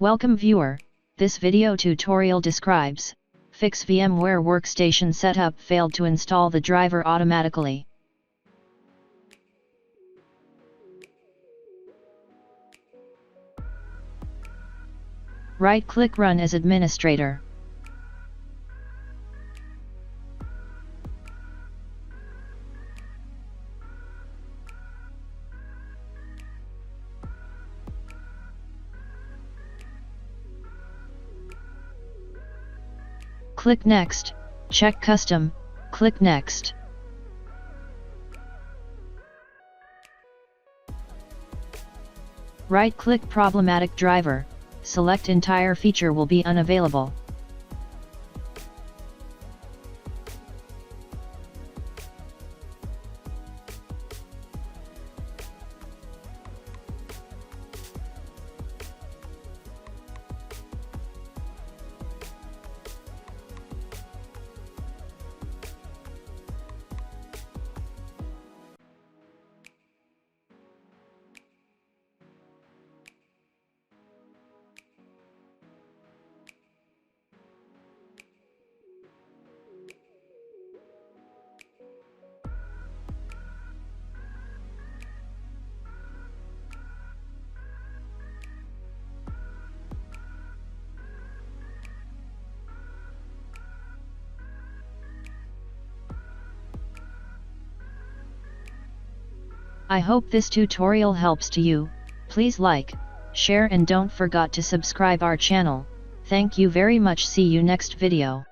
Welcome viewer, this video tutorial describes, fix VMware Workstation setup failed to install the driver automatically. Right-click Run as administrator. Click Next, check Custom, click Next. Right-click Problematic Driver, select Entire feature will be unavailable. I hope this tutorial helps to you. Please like, share and don't forget to subscribe our channel. Thank you very much. See you next video.